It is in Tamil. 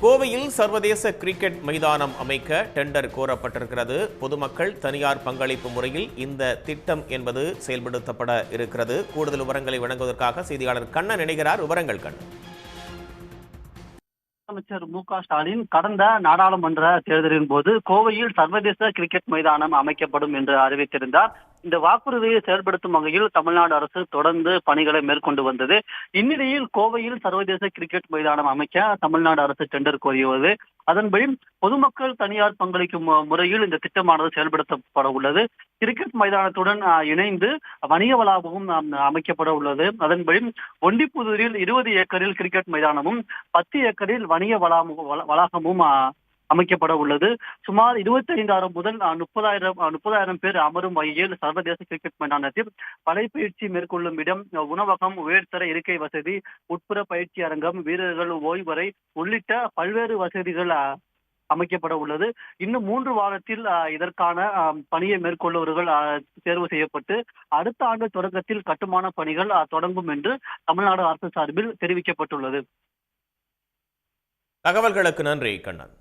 கோவையில் சர்வதேச கிரிக்கெட் மைதானம் அமைக்க டெண்டர் கோரப்பட்டிருக்கிறது. பொதுமக்கள் தனியார் பங்களிப்பு முறையில் இந்த திட்டம் என்பது செயல்படுத்தப்பட இருக்கிறது. கூடுதல் விவரங்களை வழங்குவதற்காக செய்தியாளர் கண்ணன் இணைகிறார். விவரங்கள் கண்ணன். முதலமைச்சர் மு.க.ஸ்டாலின் கடந்த நாடாளுமன்ற தேர்தலின் போது கோவையில் சர்வதேச கிரிக்கெட் மைதானம் அமைக்கப்படும் என்று அறிவித்திருந்தார். இந்த வாக்குறுதியை செயல்படுத்தும் வகையில் தமிழ்நாடு அரசு தொடர்ந்து பணிகளை மேற்கொண்டு வந்தது. இந்நிலையில் கோவையில் சர்வதேச கிரிக்கெட் மைதானம் அமைக்க தமிழ்நாடு அரசு டெண்டர் கோரியது. அதன்படி பொதுமக்கள் தனியார் பங்களிக்கும் முறையில் இந்த திட்டமானது செயல்படுத்தப்பட உள்ளது. கிரிக்கெட் மைதானத்துடன் இணைந்து வணிக வளாகமும் அமைக்கப்பட உள்ளது. அதன்படி ஒண்டிப்புதூரில் 20 ஏக்கரில் கிரிக்கெட் மைதானமும் 10 ஏக்கரில் வணிக வளாகமும் அமைக்கப்பட உள்ளது. சுமார் 25,000 முதல் 30,000 பேர் அமரும் வகையில் சர்வதேச கிரிக்கெட் மைதானத்தில் படைப்பயிற்சி மேற்கொள்ளும் இடம், உணவகம், உயர்தர இருக்கை வசதி, உட்புற பயிற்சி அரங்கம், வீரர்கள் ஓய்வறை உள்ளிட்ட பல்வேறு வசதிகள் அமைக்கப்பட உள்ளது. இன்னும் 3 வாரத்தில் இதற்கான பணியை மேற்கொள்ளுவர்கள் தேர்வு செய்யப்பட்டு அடுத்த ஆண்டு தொடக்கத்தில் கட்டுமான பணிகள் தொடங்கும் என்று தமிழ்நாடு அரசு சார்பில் தெரிவிக்கப்பட்டுள்ளது. தகவல்களுக்கு நன்றி கண்ணன்.